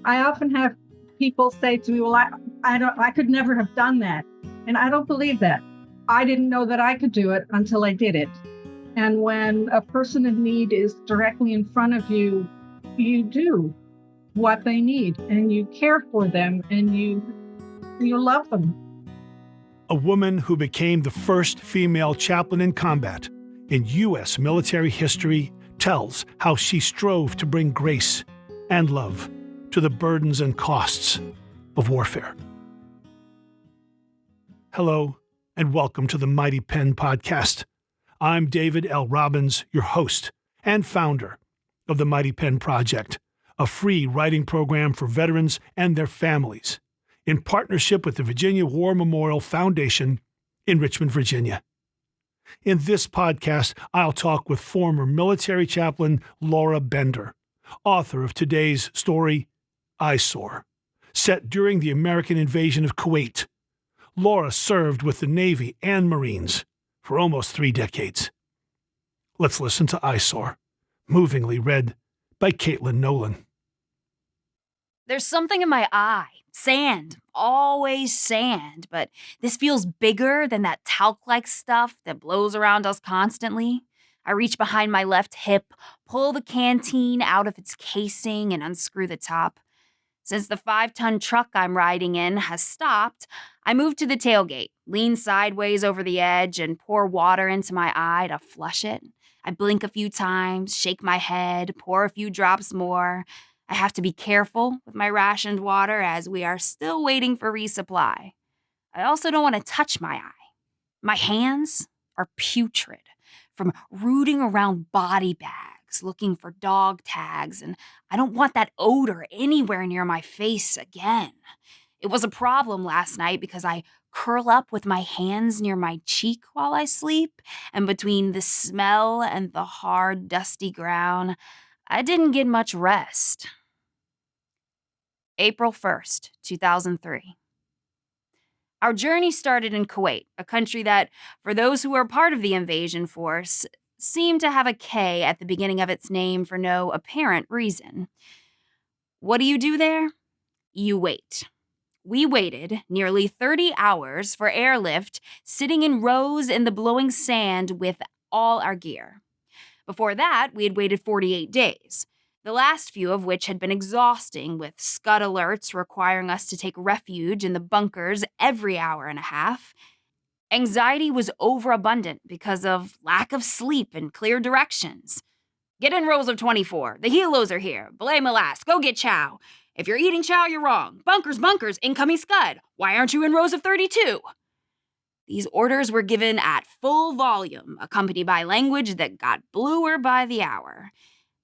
I often have people say to me, well, I could never have done that. And I don't believe that. I didn't know that I could do it until I did it. And when a person in need is directly in front of you, you do what they need and you care for them and you love them. A woman who became the first female chaplain in combat in U.S. military history tells how she strove to bring grace and love to the burdens and costs of warfare. Hello, and welcome to the Mighty Pen Podcast. I'm David L. Robbins, your host and founder of the Mighty Pen Project, a free writing program for veterans and their families, in partnership with the Virginia War Memorial Foundation in Richmond, Virginia. In this podcast, I'll talk with former military chaplain Laura Bender, author of today's story, Eyesore, set during the American invasion of Kuwait. Laura served with the Navy and Marines for almost 3 decades. Let's listen to Eyesore, movingly read by Nolan. There's something in my eye. Sand. Always sand. But this feels bigger than that talc-like stuff that blows around us constantly. I reach behind my left hip, pull the canteen out of its casing, and unscrew the top. Since the 5-ton truck I'm riding in has stopped, I move to the tailgate, lean sideways over the edge, and pour water into my eye to flush it. I blink a few times, shake my head, pour a few drops more. I have to be careful with my rationed water as we are still waiting for resupply. I also don't want to touch my eye. My hands are putrid from rooting around body bags, looking for dog tags, and I don't want that odor anywhere near my face again. It was a problem last night because I curl up with my hands near my cheek while I sleep, and between the smell and the hard, dusty ground, I didn't get much rest. April 1st, 2003. Our journey started in Kuwait, a country that, for those who were part of the invasion force, seemed to have a K at the beginning of its name for no apparent reason. What do you do there? You wait. We waited nearly 30 hours for airlift, sitting in rows in the blowing sand with all our gear. Before that, we had waited 48 days, the last few of which had been exhausting, with scud alerts requiring us to take refuge in the bunkers every hour and a half. Anxiety was overabundant because of lack of sleep and clear directions. Get in rows of 24. The helos are here. Belay molasse. Go get chow. If you're eating chow, you're wrong. Bunkers, bunkers, incoming scud. Why aren't you in rows of 32? These orders were given at full volume, accompanied by language that got bluer by the hour.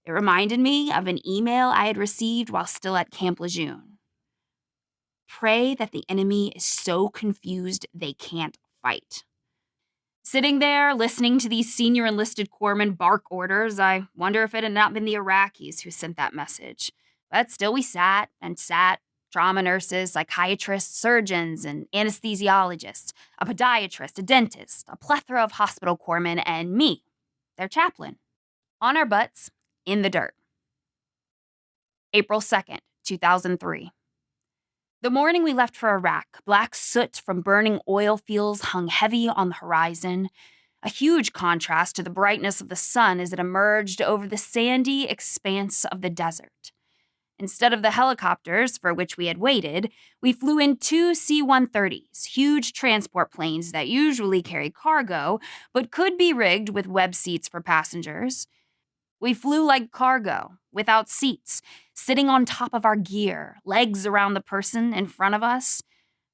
It reminded me of an email I had received while still at Camp Lejeune. Pray that the enemy is so confused they can't fight. Sitting there, listening to these senior enlisted corpsmen bark orders, I wonder if it had not been the Iraqis who sent that message. But still we sat and sat. Trauma nurses, psychiatrists, surgeons, and anesthesiologists, a podiatrist, a dentist, a plethora of hospital corpsmen, and me, their chaplain, on our butts, in the dirt. April 2nd, 2003. The morning we left for Iraq, black soot from burning oil fields hung heavy on the horizon, a huge contrast to the brightness of the sun as it emerged over the sandy expanse of the desert. Instead of the helicopters for which we had waited, we flew in 2 C-130s, huge transport planes that usually carry cargo, but could be rigged with web seats for passengers. We flew like cargo, without seats, sitting on top of our gear, legs around the person in front of us.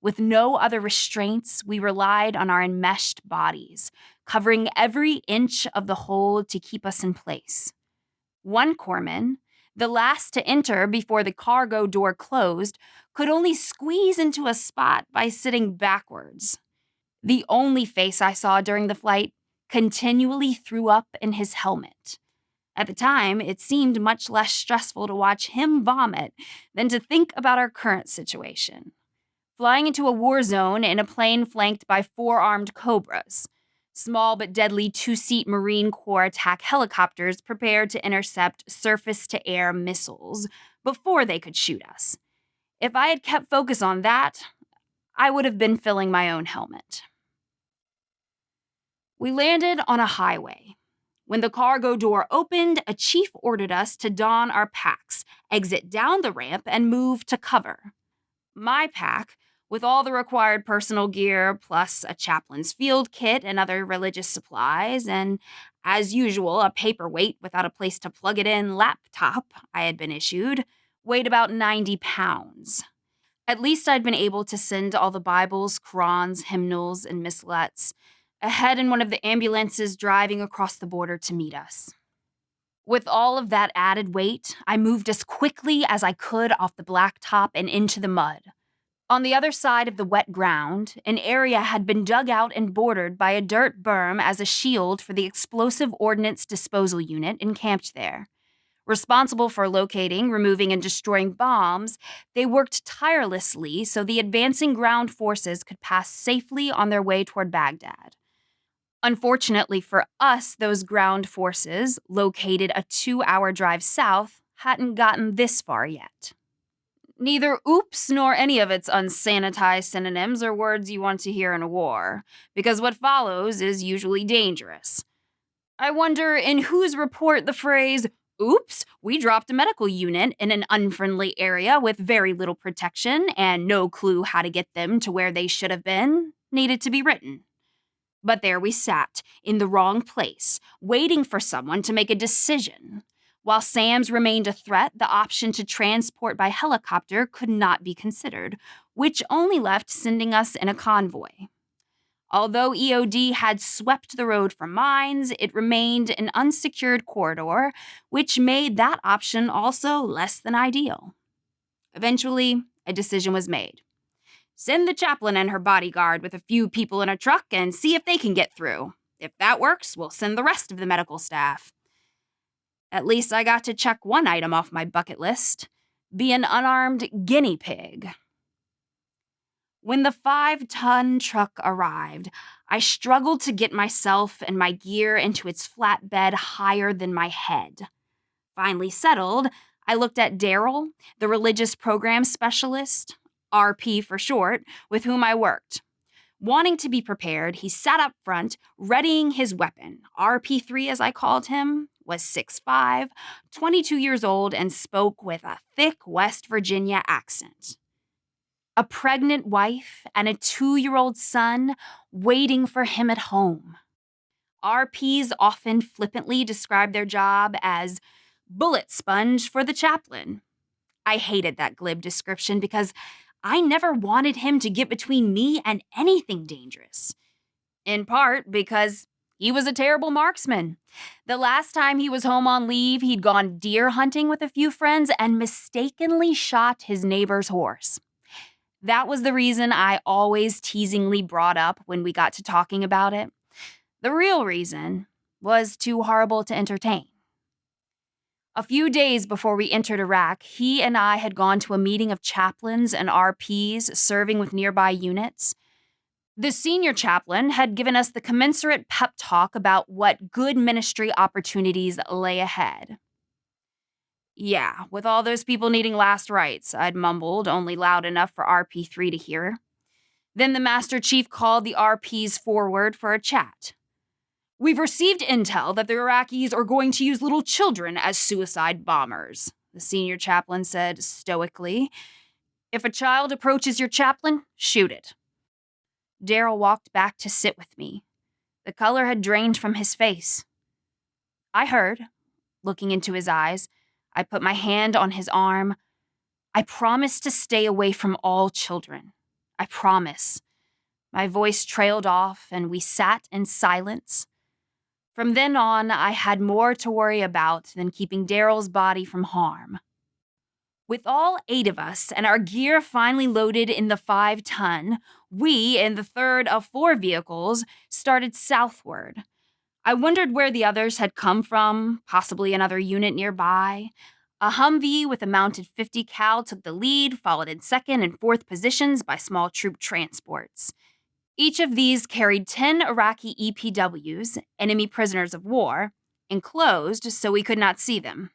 With no other restraints, we relied on our enmeshed bodies, covering every inch of the hold to keep us in place. One corpsman, the last to enter before the cargo door closed, could only squeeze into a spot by sitting backwards. The only face I saw during the flight continually threw up in his helmet. At the time, it seemed much less stressful to watch him vomit than to think about our current situation. Flying into a war zone in a plane flanked by 4 armed Cobras. Small but deadly 2-seat Marine Corps attack helicopters prepared to intercept surface-to-air missiles, before they could shoot us. If I had kept focus on that, I would have been filling my own helmet. We landed on a highway. When the cargo door opened, a chief ordered us to don our packs, exit down the ramp, and move to cover. My pack, with all the required personal gear, plus a chaplain's field kit and other religious supplies, and, as usual, a paperweight without a place to plug it in laptop I had been issued, weighed about 90 pounds. At least I'd been able to send all the Bibles, Qurans, hymnals, and missalets ahead in one of the ambulances driving across the border to meet us. With all of that added weight, I moved as quickly as I could off the blacktop and into the mud. On the other side of the wet ground, an area had been dug out and bordered by a dirt berm as a shield for the explosive ordnance disposal unit encamped there. Responsible for locating, removing, and destroying bombs, they worked tirelessly so the advancing ground forces could pass safely on their way toward Baghdad. Unfortunately for us, those ground forces, located a 2-hour drive south, hadn't gotten this far yet. Neither oops nor any of its unsanitized synonyms are words you want to hear in a war, because what follows is usually dangerous. I wonder in whose report the phrase, "Oops, we dropped a medical unit in an unfriendly area with very little protection and no clue how to get them to where they should have been," needed to be written. But there we sat, in the wrong place, waiting for someone to make a decision. While SAMS remained a threat, the option to transport by helicopter could not be considered, which only left sending us in a convoy. Although EOD had swept the road for mines, it remained an unsecured corridor, which made that option also less than ideal. Eventually, a decision was made. Send the chaplain and her bodyguard with a few people in a truck and see if they can get through. If that works, we'll send the rest of the medical staff. At least I got to check one item off my bucket list: be an unarmed guinea pig. When the 5-ton truck arrived, I struggled to get myself and my gear into its flatbed higher than my head. Finally settled, I looked at Daryl, the religious program specialist, RP for short, with whom I worked. Wanting to be prepared, he sat up front, readying his weapon. RP3, as I called him, was 6'5", 22 years old, and spoke with a thick West Virginia accent. A pregnant wife and a 2-year-old son waiting for him at home. RPs often flippantly describe their job as bullet sponge for the chaplain. I hated that glib description because I never wanted him to get between me and anything dangerous. In part because he was a terrible marksman. The last time he was home on leave, he'd gone deer hunting with a few friends and mistakenly shot his neighbor's horse. That was the reason I always teasingly brought up when we got to talking about it. The real reason was too horrible to entertain. A few days before we entered Iraq, he and I had gone to a meeting of chaplains and RPs serving with nearby units. The senior chaplain had given us the commensurate pep talk about what good ministry opportunities lay ahead. "Yeah, with all those people needing last rites," I'd mumbled, only loud enough for RP3 to hear. Then the Master Chief called the RPs forward for a chat. "We've received intel that the Iraqis are going to use little children as suicide bombers," the senior chaplain said stoically. "If a child approaches your chaplain, shoot it." Daryl walked back to sit with me. The color had drained from his face. I heard, looking into his eyes. I put my hand on his arm. "I promise to stay away from all children. I promise." My voice trailed off, and we sat in silence. From then on, I had more to worry about than keeping Daryl's body from harm. With all 8 of us and our gear finally loaded in the 5-ton, we, in the third of 4 vehicles, started southward. I wondered where the others had come from, possibly another unit nearby. A Humvee with a mounted 50 cal took the lead, followed in 2nd and 4th positions by small troop transports. Each of these carried 10 Iraqi EPWs, enemy prisoners of war, enclosed so we could not see them.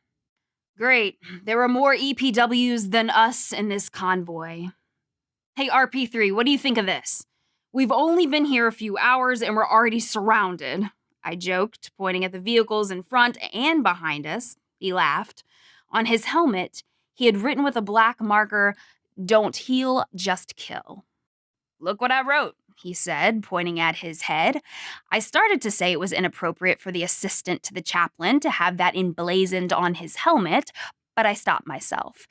Great. There were more EPWs than us in this convoy. Hey, RP3, what do you think of this? We've only been here a few hours and we're already surrounded. I joked, pointing at the vehicles in front and behind us. He laughed. On his helmet, he had written with a black marker, "Don't heal, just kill." "Look what I wrote," he said, pointing at his head. I started to say it was inappropriate for the assistant to the chaplain to have that emblazoned on his helmet, but I stopped myself.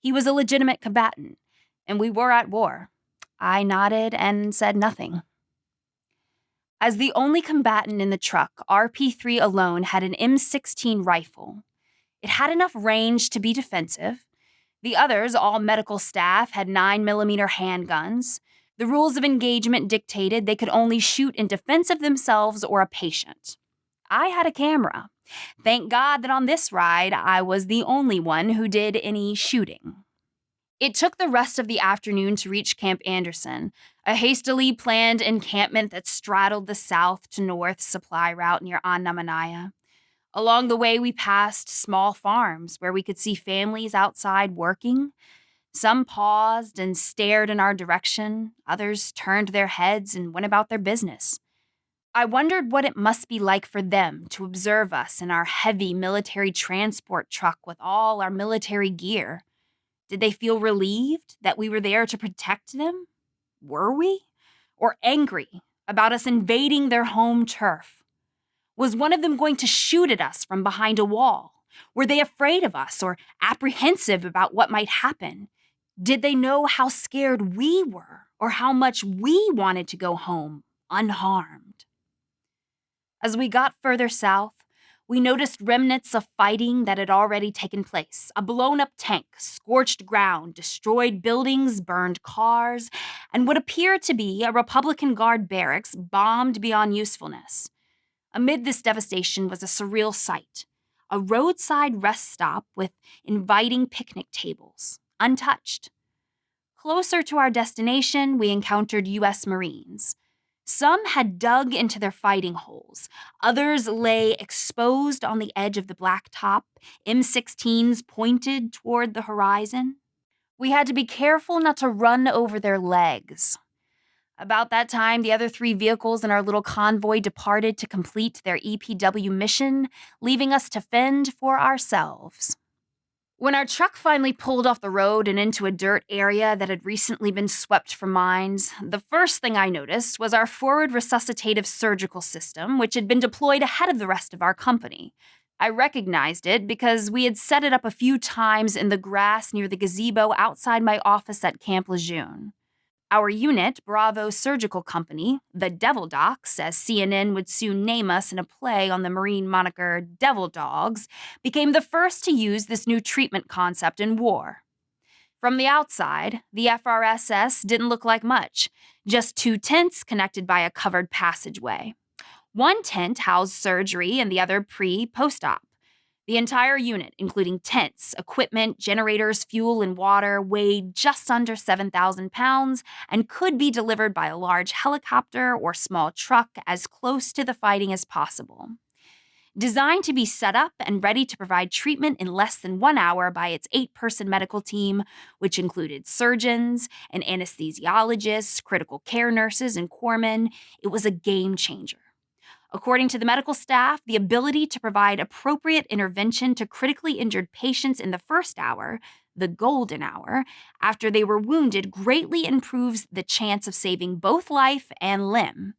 He was a legitimate combatant, and we were at war. I nodded and said nothing. As the only combatant in the truck, RP3 alone had an M16 rifle. It had enough range to be defensive. The others, all medical staff, had 9mm handguns. The rules of engagement dictated they could only shoot in defense of themselves or a patient. I had a camera. Thank God that on this ride, I was the only one who did any shooting. It took the rest of the afternoon to reach Camp Anderson, a hastily planned encampment that straddled the south to north supply route near Annamanaya. Along the way, we passed small farms where we could see families outside working. Some paused and stared in our direction. Others turned their heads and went about their business. I wondered what it must be like for them to observe us in our heavy military transport truck with all our military gear. Did they feel relieved that we were there to protect them? Were we? Or angry about us invading their home turf? Was one of them going to shoot at us from behind a wall? Were they afraid of us or apprehensive about what might happen? Did they know how scared we were or how much we wanted to go home unharmed? As we got further south, we noticed remnants of fighting that had already taken place. A blown-up tank, scorched ground, destroyed buildings, burned cars, and what appeared to be a Republican Guard barracks bombed beyond usefulness. Amid this devastation was a surreal sight, a roadside rest stop with inviting picnic tables, untouched. Closer to our destination, we encountered U.S. Marines. Some had dug into their fighting holes. Others lay exposed on the edge of the blacktop, M16s pointed toward the horizon. We had to be careful not to run over their legs. About that time, the other 3 vehicles in our little convoy departed to complete their EPW mission, leaving us to fend for ourselves. When our truck finally pulled off the road and into a dirt area that had recently been swept from mines, the first thing I noticed was our forward resuscitative surgical system, which had been deployed ahead of the rest of our company. I recognized it because we had set it up a few times in the grass near the gazebo outside my office at Camp Lejeune. Our unit, Bravo Surgical Company, the Devil Docs, as CNN would soon name us in a play on the Marine moniker Devil Dogs, became the first to use this new treatment concept in war. From the outside, the FRSS didn't look like much, just 2 tents connected by a covered passageway. One tent housed surgery and the other pre-post-op. The entire unit, including tents, equipment, generators, fuel, and water, weighed just under 7,000 pounds and could be delivered by a large helicopter or small truck as close to the fighting as possible. Designed to be set up and ready to provide treatment in less than 1 hour by its 8-person medical team, which included surgeons, an anesthesiologist, critical care nurses, and corpsmen, it was a game changer. According to the medical staff, the ability to provide appropriate intervention to critically injured patients in the first hour, the golden hour, after they were wounded greatly improves the chance of saving both life and limb.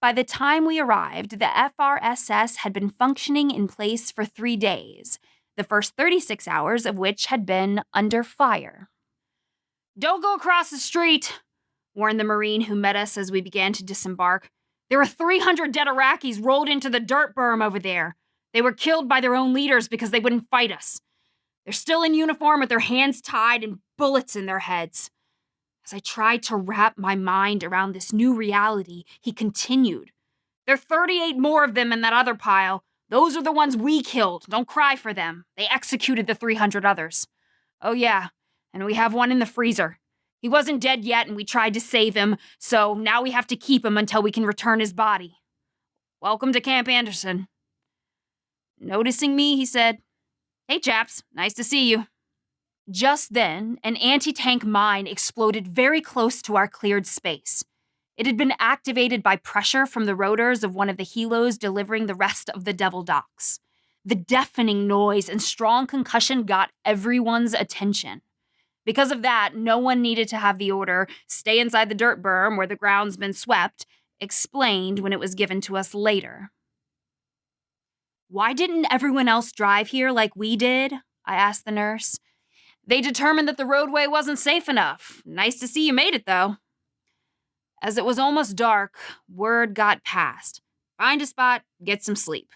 By the time we arrived, the FRSS had been functioning in place for 3 days, the first 36 hours of which had been under fire. "Don't go across the street," warned the Marine who met us as we began to disembark. "There are 300 dead Iraqis rolled into the dirt berm over there. They were killed by their own leaders because they wouldn't fight us. They're still in uniform with their hands tied and bullets in their heads." As I tried to wrap my mind around this new reality, he continued. "There are 38 more of them in that other pile. Those are the ones we killed. Don't cry for them. They executed the 300 others. Oh yeah, and we have one in the freezer. He wasn't dead yet, and we tried to save him, so now we have to keep him until we can return his body. Welcome to Camp Anderson." Noticing me, he said, Hey, chaps. Nice to see you. Just then, an anti-tank mine exploded very close to our cleared space. It had been activated by pressure from the rotors of one of the helos delivering the rest of the Devil docks. The deafening noise and strong concussion got everyone's attention. Because of that, no one needed to have the order, "Stay inside the dirt berm where the ground's been swept," explained when it was given to us later. "Why didn't everyone else drive here like we did?" I asked the nurse. "They determined that the roadway wasn't safe enough. Nice to see you made it, though." As it was almost dark, word got passed. Find a spot, get some sleep.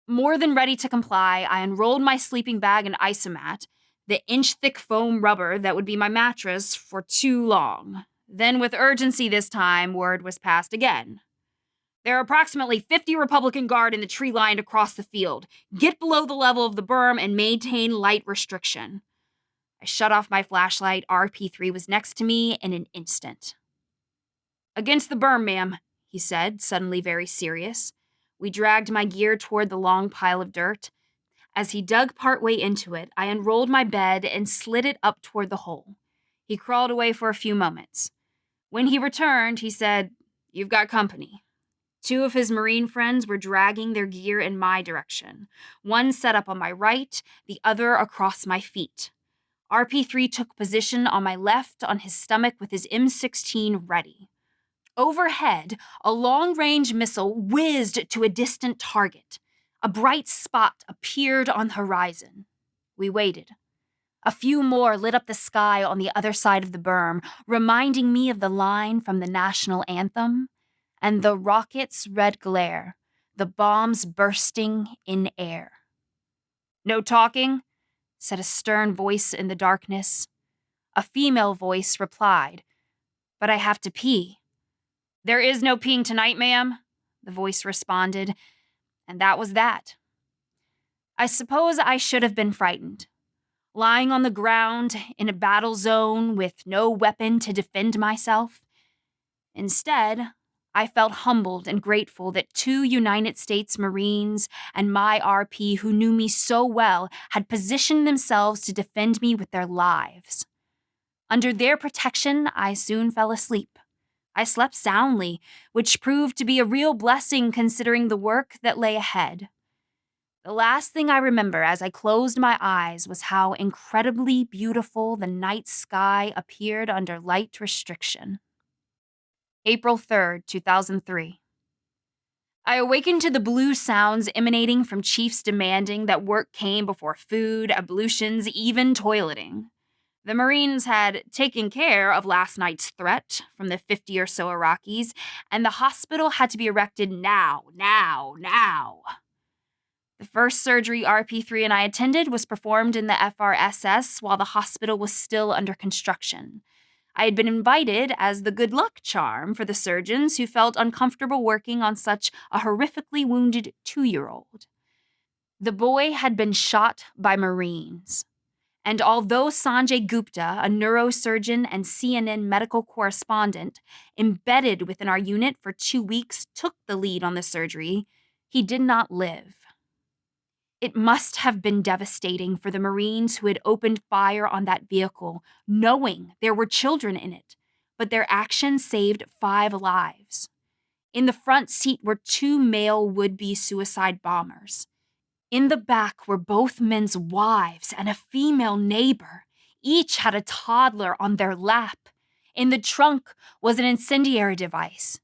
More than ready to comply, I unrolled my sleeping bag and isomat, the inch-thick foam rubber that would be my mattress for too long. Then, with urgency this time, word was passed again. "There are approximately 50 Republican Guard in the tree line across the field. Get below the level of the berm and maintain light restriction." I shut off my flashlight. RP3 was next to me in an instant. "Against the berm, ma'am," he said, suddenly very serious. We dragged my gear toward the long pile of dirt. As he dug partway into it, I unrolled my bed and slid it up toward the hole. He crawled away for a few moments. When he returned, he said, "You've got company." Two of his Marine friends were dragging their gear in my direction. One set up on my right, the other across my feet. RP3 took position on my left on his stomach with his M16 ready. Overhead, a long-range missile whizzed to a distant target. A bright spot appeared on the horizon. We waited. A few more lit up the sky on the other side of the berm, reminding me of the line from the national anthem, and the rocket's red glare, the bombs bursting in air. "No talking?" said a stern voice in the darkness. A female voice replied, "But I have to pee." "There is no peeing tonight, ma'am," the voice responded, and that was that. I suppose I should have been frightened. Lying on the ground in a battle zone with no weapon to defend myself. Instead, I felt humbled and grateful that two United States Marines and my RP who knew me so well had positioned themselves to defend me with their lives. Under their protection, I soon fell asleep. I slept soundly, which proved to be a real blessing considering the work that lay ahead. The last thing I remember as I closed my eyes was how incredibly beautiful the night sky appeared under light restriction. April 3rd, 2003. I awakened to the blue sounds emanating from chiefs demanding that work came before food, ablutions, even toileting. The Marines had taken care of last night's threat from the 50 or so Iraqis, and the hospital had to be erected now. The first surgery RP3 and I attended was performed in the FRSS while the hospital was still under construction. I had been invited as the good luck charm for the surgeons who felt uncomfortable working on such a horrifically wounded 2-year-old. The boy had been shot by Marines. And although Sanjay Gupta, a neurosurgeon and CNN medical correspondent, embedded within our unit for 2 weeks, took the lead on the surgery, he did not live. It must have been devastating for the Marines who had opened fire on that vehicle, knowing there were children in it, but their action saved 5 lives. In the front seat were 2 male would-be suicide bombers. In the back were both men's wives and a female neighbor. Each had a toddler on their lap. In the trunk was an incendiary device.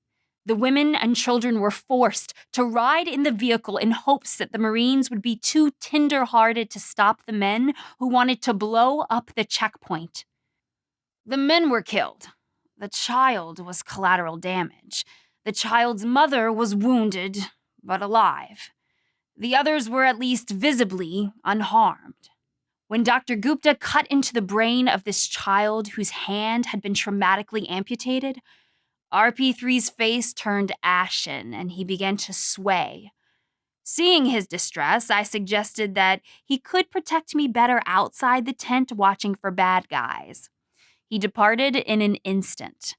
The women and children were forced to ride in the vehicle in hopes that the Marines would be too tender-hearted to stop the men who wanted to blow up the checkpoint. The men were killed. The child was collateral damage. The child's mother was wounded, but alive. The others were at least visibly unharmed. When Dr. Gupta cut into the brain of this child whose hand had been traumatically amputated, RP3's face turned ashen and he began to sway. Seeing his distress, I suggested that he could protect me better outside the tent watching for bad guys. He departed in an instant.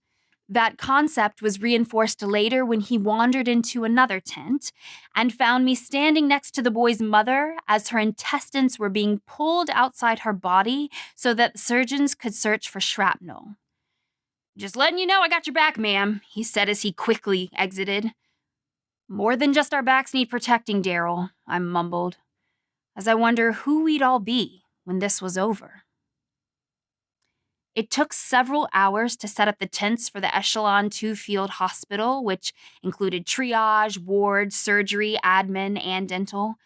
That concept was reinforced later when he wandered into another tent and found me standing next to the boy's mother as her intestines were being pulled outside her body so that surgeons could search for shrapnel. "Just letting you know I got your back, ma'am," he said as he quickly exited. "More than just our backs need protecting, Daryl," I mumbled, as I wonder who we'd all be when this was over. It took several hours to set up the tents for the Echelon 2 Field Hospital, which included triage, ward, surgery, admin, and dental.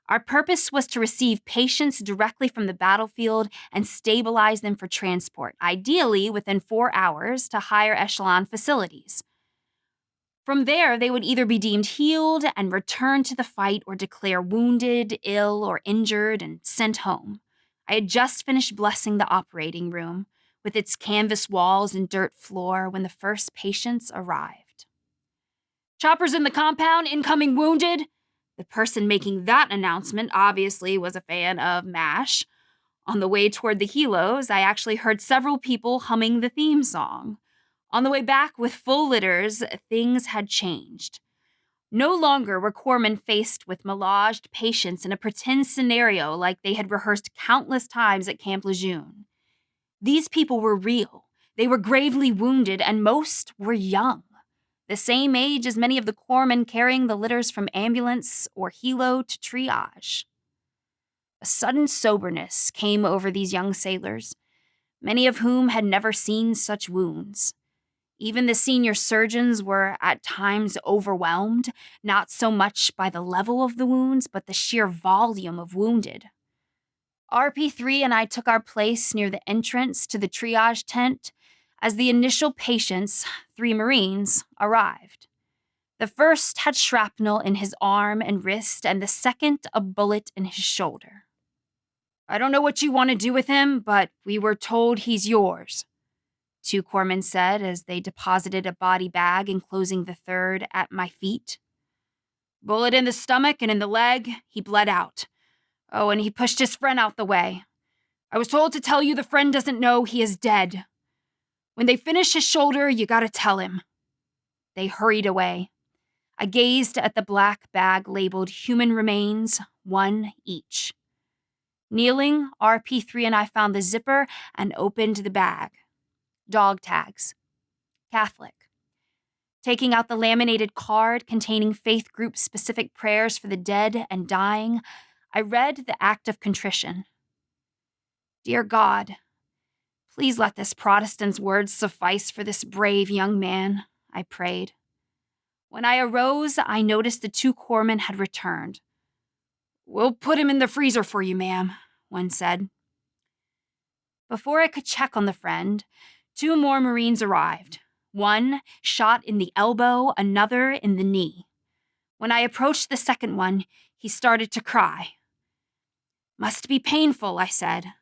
Our purpose was to receive patients directly from the battlefield and stabilize them for transport, ideally within 4 hours to higher echelon facilities. From there, they would either be deemed healed and return to the fight or declare wounded, ill, or injured and sent home. I had just finished blessing the operating room, with its canvas walls and dirt floor, when the first patients arrived. "Choppers in the compound, incoming wounded." The person making that announcement obviously was a fan of MASH. On the way toward the helos, I actually heard several people humming the theme song. On the way back with full litters, things had changed. No longer were corpsmen faced with melaged patients in a pretend scenario like they had rehearsed countless times at Camp Lejeune. These people were real. They were gravely wounded, and most were young, the same age as many of the corpsmen carrying the litters from ambulance or helo to triage. A sudden soberness came over these young sailors, many of whom had never seen such wounds. Even the senior surgeons were at times overwhelmed, not so much by the level of the wounds, but the sheer volume of wounded. RP3 and I took our place near the entrance to the triage tent as the initial patients, 3 Marines, arrived. The first had shrapnel in his arm and wrist, and the second a bullet in his shoulder. "I don't know what you want to do with him, but we were told he's yours," 2 corpsmen said as they deposited a body bag enclosing the third at my feet. "Bullet in the stomach and in the leg, he bled out. Oh, and he pushed his friend out the way. I was told to tell you the friend doesn't know he is dead. When they finish his shoulder, you gotta tell him." They hurried away. I gazed at the black bag labeled human remains, 1 each. Kneeling, RP3 and I found the zipper and opened the bag. Dog tags. Catholic. Taking out the laminated card containing faith group-specific prayers for the dead and dying, I read the act of contrition. "Dear God, please let this Protestant's words suffice for this brave young man," I prayed. When I arose, I noticed the 2 corpsmen had returned. "We'll put him in the freezer for you, ma'am," one said. Before I could check on the friend, 2 more Marines arrived. One shot in the elbow, another in the knee. When I approached the second one, he started to cry. "Must be painful," I said.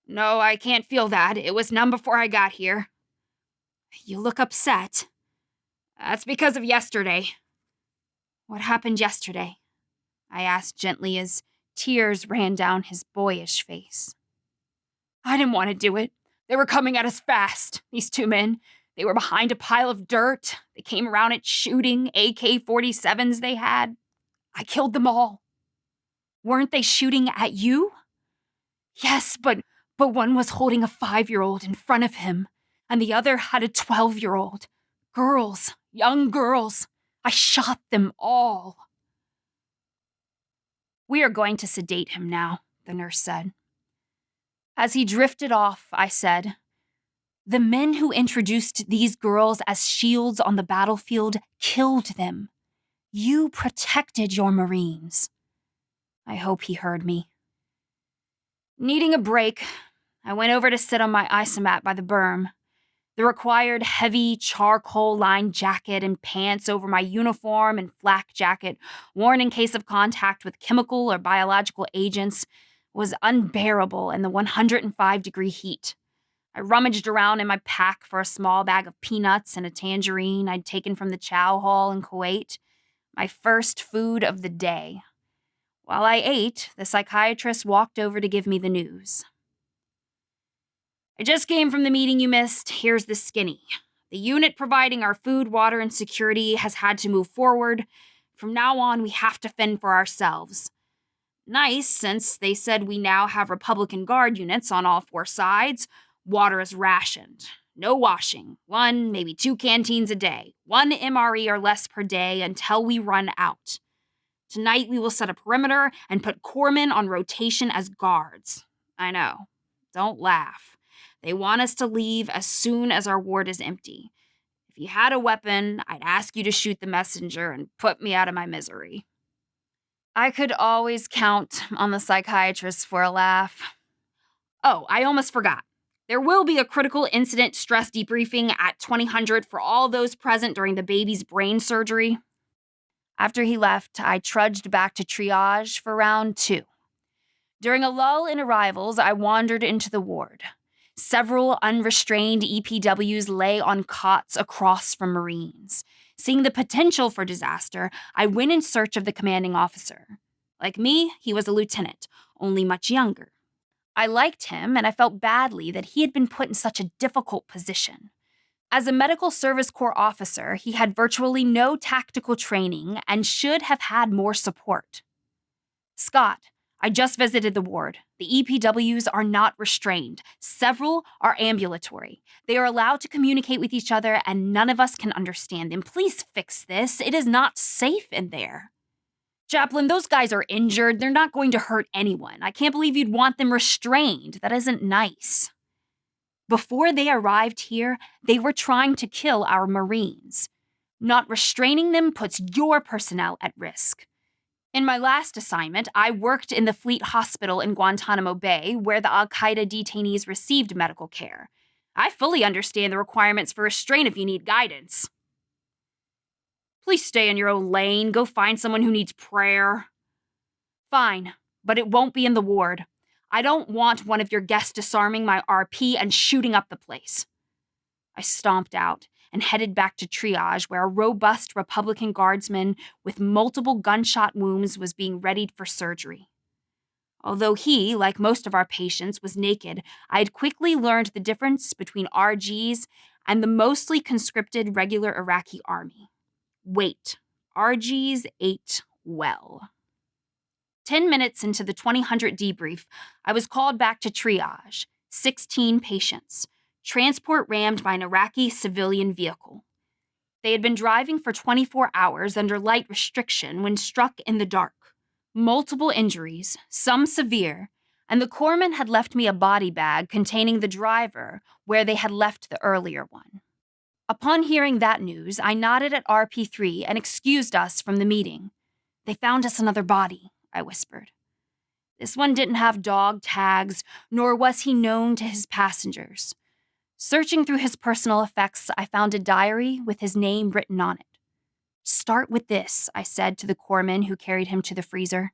"No, I can't feel that. It was numb before I got here." "You look upset." "That's because of yesterday." "What happened yesterday?" I asked gently as tears ran down his boyish face. "I didn't want to do it. They were coming at us fast, these 2 men. They were behind a pile of dirt. They came around it shooting AK-47s they had. I killed them all." "Weren't they shooting at you?" "Yes, but one was holding a 5-year-old in front of him, and the other had a 12-year-old. Girls, young girls. I shot them all." "We are going to sedate him now," the nurse said. As he drifted off, I said, "The men who introduced these girls as shields on the battlefield killed them. You protected your Marines." I hope he heard me. Needing a break, I went over to sit on my isomat by the berm. The required heavy charcoal-lined jacket and pants over my uniform and flak jacket, worn in case of contact with chemical or biological agents, was unbearable in the 105-degree heat. I rummaged around in my pack for a small bag of peanuts and a tangerine I'd taken from the chow hall in Kuwait, my first food of the day. While I ate, the psychiatrist walked over to give me the news. "I just came from the meeting you missed. Here's the skinny. The unit providing our food, water, and security has had to move forward. From now on, we have to fend for ourselves. Nice, since they said we now have Republican Guard units on all 4 sides. Water is rationed. No washing. 1, maybe 2 canteens a day. 1 MRE or less per day until we run out. Tonight we will set a perimeter and put corpsmen on rotation as guards. I know. Don't laugh. They want us to leave as soon as our ward is empty. If you had a weapon, I'd ask you to shoot the messenger and put me out of my misery. I could always count on the psychiatrist for a laugh. Oh, I almost forgot. There will be a critical incident stress debriefing at 2000 for all those present during the baby's brain surgery. After he left, I trudged back to triage for round 2. During a lull in arrivals, I wandered into the ward. Several unrestrained EPWs lay on cots across from Marines. Seeing the potential for disaster, I went in search of the commanding officer. Like me, he was a lieutenant, only much younger. I liked him, and I felt badly that he had been put in such a difficult position. As a Medical Service Corps officer, he had virtually no tactical training and should have had more support. Scott, I just visited the ward. The EPWs are not restrained. Several are ambulatory. They are allowed to communicate with each other, and none of us can understand them. Please fix this. It is not safe in there. Chaplain, those guys are injured. They're not going to hurt anyone. I can't believe you'd want them restrained. That isn't nice. Before they arrived here, they were trying to kill our Marines. Not restraining them puts your personnel at risk. In my last assignment, I worked in the Fleet Hospital in Guantanamo Bay, where the Al-Qaeda detainees received medical care. I fully understand the requirements for restraint if you need guidance. Please stay in your own lane. Go find someone who needs prayer. Fine, but it won't be in the ward. I don't want one of your guests disarming my RP and shooting up the place. I stomped out and headed back to triage, where a robust Republican guardsman with multiple gunshot wounds was being readied for surgery. Although he, like most of our patients, was naked, I had quickly learned the difference between RGs and the mostly conscripted regular Iraqi army. Wait, RGs ate well. 10 minutes into the 2000 debrief, I was called back to triage. 16 patients. Transport rammed by an Iraqi civilian vehicle. They had been driving for 24 hours under light restriction when struck in the dark. Multiple injuries, some severe, and the corpsman had left me a body bag containing the driver where they had left the earlier one. Upon hearing that news, I nodded at RP3 and excused us from the meeting. They found us another body, I whispered. This one didn't have dog tags, nor was he known to his passengers. Searching through his personal effects, I found a diary with his name written on it. Start with this, I said to the corpsman who carried him to the freezer.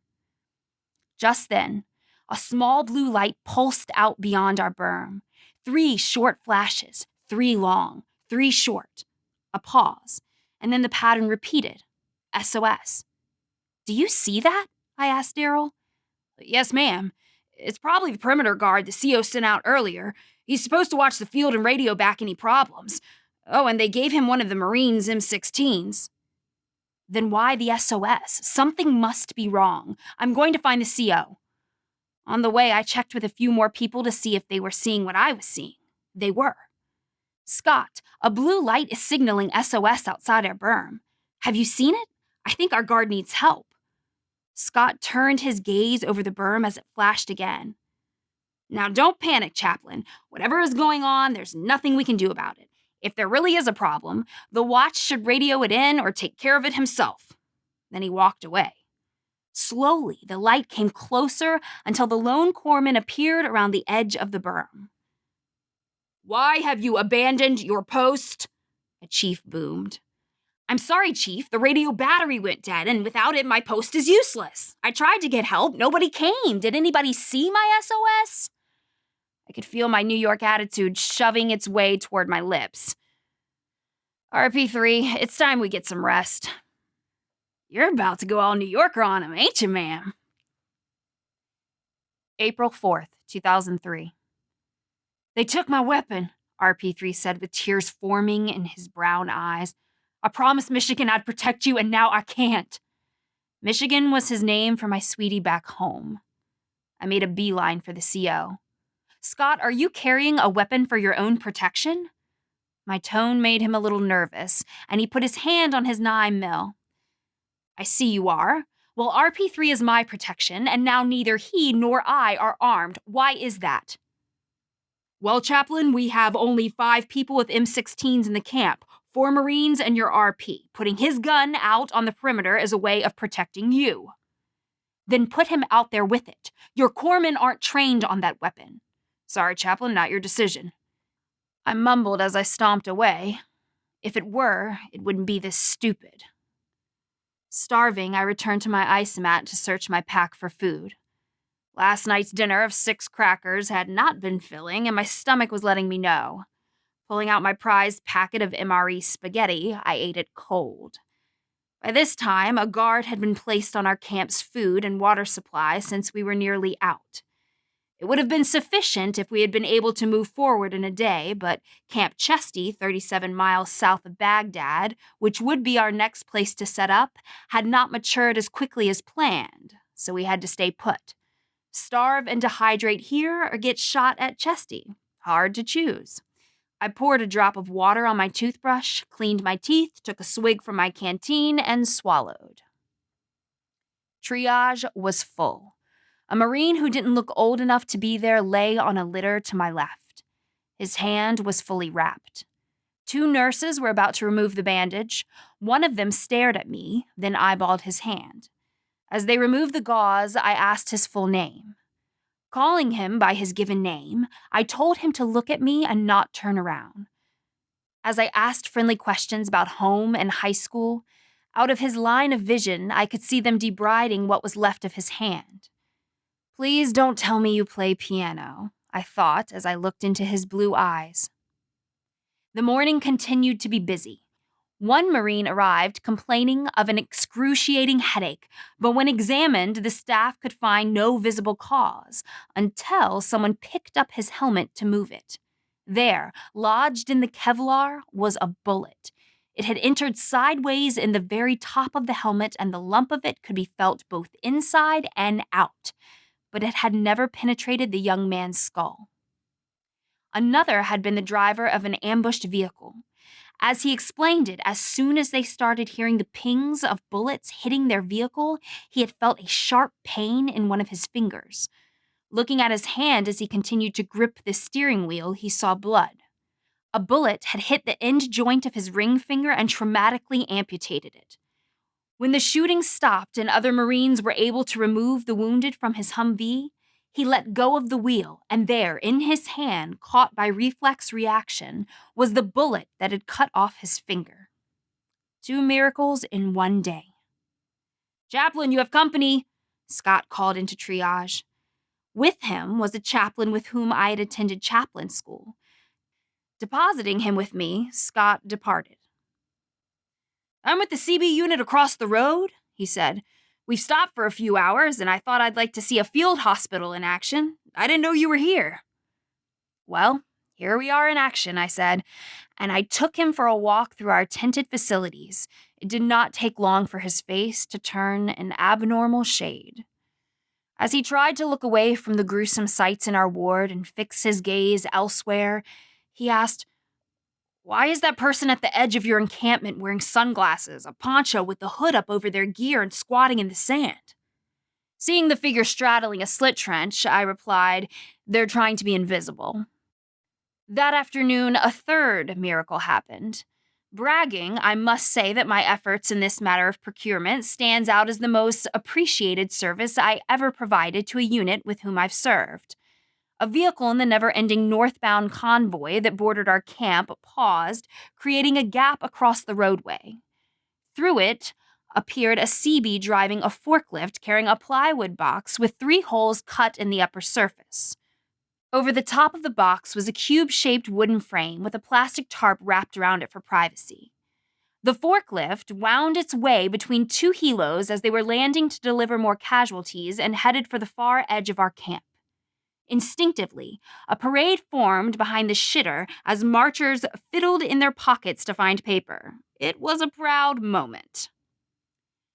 Just then, a small blue light pulsed out beyond our berm. 3 short flashes, 3 long, 3 short. A pause, and then the pattern repeated. SOS. Do you see that? I asked Daryl. Yes, ma'am. It's probably the perimeter guard the CO sent out earlier. He's supposed to watch the field and radio back any problems. Oh, and they gave him one of the Marines' M16s. Then why the SOS? Something must be wrong. I'm going to find the CO. On the way, I checked with a few more people to see if they were seeing what I was seeing. They were. Scott, a blue light is signaling SOS outside our berm. Have you seen it? I think our guard needs help. Scott turned his gaze over the berm as it flashed again. Now don't panic, Chaplain. Whatever is going on, there's nothing we can do about it. If there really is a problem, the watch should radio it in or take care of it himself. Then he walked away. Slowly, the light came closer until the lone corpsman appeared around the edge of the berm. Why have you abandoned your post? A chief boomed. I'm sorry, Chief. The radio battery went dead, and without it, my post is useless. I tried to get help. Nobody came. Did anybody see my SOS? I could feel my New York attitude shoving its way toward my lips. RP3, it's time we get some rest. You're about to go all New Yorker on him, ain't you, ma'am? April 4th, 2003. They took my weapon. RP3 said with tears forming in his brown eyes. I promised Michigan I'd protect you, and now I can't. Michigan was his name for my sweetie back home. I made a beeline for the CO. Scott, are you carrying a weapon for your own protection? My tone made him a little nervous, and he put his hand on his 9mm. I see you are. Well, RP3 is my protection, and now neither he nor I are armed. Why is that? Well, Chaplain, we have only 5 people with M16s in the camp, 4 Marines and your RP. Putting his gun out on the perimeter is a way of protecting you. Then put him out there with it. Your corpsmen aren't trained on that weapon. Sorry, Chaplain, not your decision. I mumbled as I stomped away. If it were, it wouldn't be this stupid. Starving, I returned to my ice mat to search my pack for food. Last night's dinner of 6 crackers had not been filling, and my stomach was letting me know. Pulling out my prized packet of MRE spaghetti, I ate it cold. By this time, a guard had been placed on our camp's food and water supply since we were nearly out. It would have been sufficient if we had been able to move forward in a day, but Camp Chesty, 37 miles south of Baghdad, which would be our next place to set up, had not matured as quickly as planned, so we had to stay put. Starve and dehydrate here or get shot at Chesty. Hard to choose. I poured a drop of water on my toothbrush, cleaned my teeth, took a swig from my canteen, and swallowed. Triage was full. A Marine who didn't look old enough to be there lay on a litter to my left. His hand was fully wrapped. 2 nurses were about to remove the bandage. One of them stared at me, then eyeballed his hand. As they removed the gauze, I asked his full name. Calling him by his given name, I told him to look at me and not turn around. As I asked friendly questions about home and high school, out of his line of vision, I could see them debriding what was left of his hand. Please don't tell me you play piano, I thought as I looked into his blue eyes. The morning continued to be busy. 1 Marine arrived complaining of an excruciating headache, but when examined, the staff could find no visible cause until someone picked up his helmet to move it. There, lodged in the Kevlar, was a bullet. It had entered sideways in the very top of the helmet, and the lump of it could be felt both inside and out, but it had never penetrated the young man's skull. Another had been the driver of an ambushed vehicle. As he explained it, as soon as they started hearing the pings of bullets hitting their vehicle, he had felt a sharp pain in one of his fingers. Looking at his hand as he continued to grip the steering wheel, he saw blood. A bullet had hit the end joint of his ring finger and traumatically amputated it. When the shooting stopped and other Marines were able to remove the wounded from his Humvee, he let go of the wheel, and there, in his hand, caught by reflex reaction, was the bullet that had cut off his finger. 2 miracles in one day. Chaplain, you have company, Scott called into triage. With him was a chaplain with whom I had attended chaplain school. Depositing him with me, Scott departed. I'm with the CB unit across the road, he said. We've stopped for a few hours, and I thought I'd like to see a field hospital in action. I didn't know you were here. Well, here we are in action, I said, and I took him for a walk through our tented facilities. It did not take long for his face to turn an abnormal shade. As he tried to look away from the gruesome sights in our ward and fix his gaze elsewhere, he asked, Why is that person at the edge of your encampment wearing sunglasses, a poncho with the hood up over their gear, and squatting in the sand? Seeing the figure straddling a slit trench, I replied, They're trying to be invisible. That afternoon, a 3rd miracle happened. Bragging, I must say that my efforts in this matter of procurement stands out as the most appreciated service I ever provided to a unit with whom I've served. A vehicle in the never-ending northbound convoy that bordered our camp paused, creating a gap across the roadway. Through it appeared a CB driving a forklift carrying a plywood box with 3 holes cut in the upper surface. Over the top of the box was a cube-shaped wooden frame with a plastic tarp wrapped around it for privacy. The forklift wound its way between 2 helos as they were landing to deliver more casualties and headed for the far edge of our camp. Instinctively, a parade formed behind the shitter as marchers fiddled in their pockets to find paper. It was a proud moment.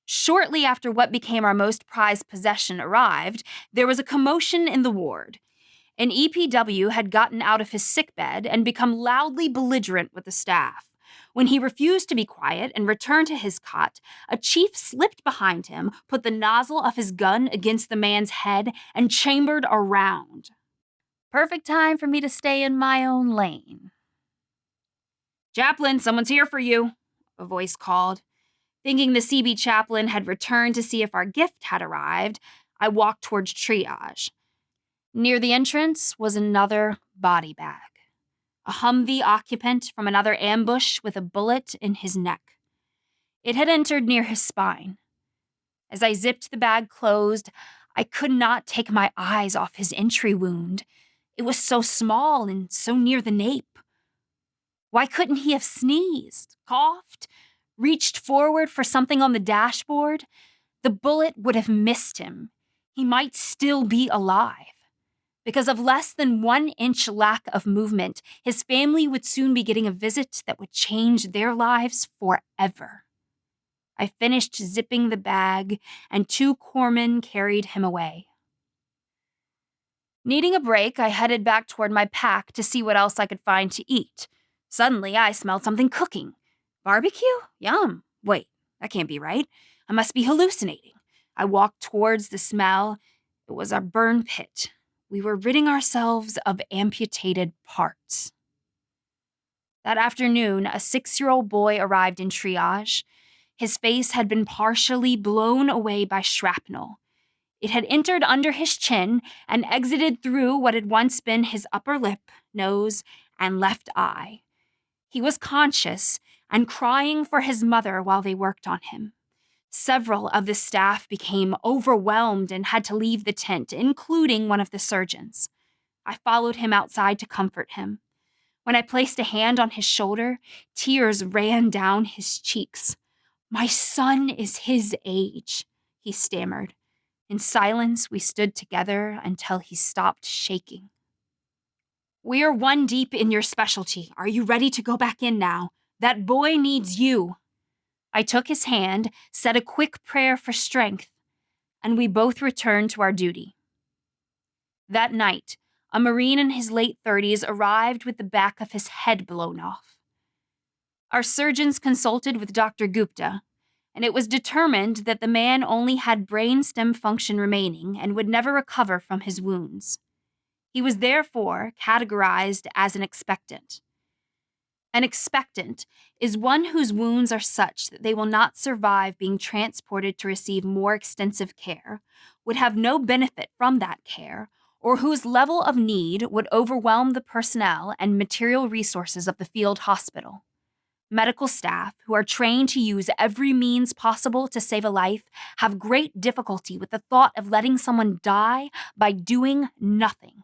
Shortly after what became our most prized possession arrived, there was a commotion in the ward. An EPW had gotten out of his sickbed and become loudly belligerent with the staff. When he refused to be quiet and returned to his cot, a chief slipped behind him, put the nozzle of his gun against the man's head, and chambered a round. Perfect time for me to stay in my own lane. "Chaplain, someone's here for you," a voice called. Thinking the CB chaplain had returned to see if our gift had arrived, I walked towards triage. Near the entrance was another body bag. A Humvee occupant from another ambush with a bullet in his neck. It had entered near his spine. As I zipped the bag closed, I could not take my eyes off his entry wound. It was so small and so near the nape. Why couldn't he have sneezed, coughed, reached forward for something on the dashboard? The bullet would have missed him. He might still be alive. Because of less than 1 inch lack of movement, his family would soon be getting a visit that would change their lives forever. I finished zipping the bag, and 2 corpsmen carried him away. Needing a break, I headed back toward my pack to see what else I could find to eat. Suddenly, I smelled something cooking. Barbecue? Yum. Wait, that can't be right. I must be hallucinating. I walked towards the smell. It was our burn pit. We were ridding ourselves of amputated parts. That afternoon, a 6-year-old boy arrived in triage. His face had been partially blown away by shrapnel. It had entered under his chin and exited through what had once been his upper lip, nose, and left eye. He was conscious and crying for his mother while they worked on him. Several of the staff became overwhelmed and had to leave the tent, including one of the surgeons. I followed him outside to comfort him. When I placed a hand on his shoulder, tears ran down his cheeks. "My son is his age," he stammered. In silence, we stood together until he stopped shaking. "We are 1 deep in your specialty. Are you ready to go back in now? That boy needs you." I took his hand, said a quick prayer for strength, and we both returned to our duty. That night, a Marine in his late 30s arrived with the back of his head blown off. Our surgeons consulted with Dr. Gupta, and it was determined that the man only had brainstem function remaining and would never recover from his wounds. He was therefore categorized as an expectant. An expectant is one whose wounds are such that they will not survive being transported to receive more extensive care, would have no benefit from that care, or whose level of need would overwhelm the personnel and material resources of the field hospital. Medical staff, who are trained to use every means possible to save a life, have great difficulty with the thought of letting someone die by doing nothing.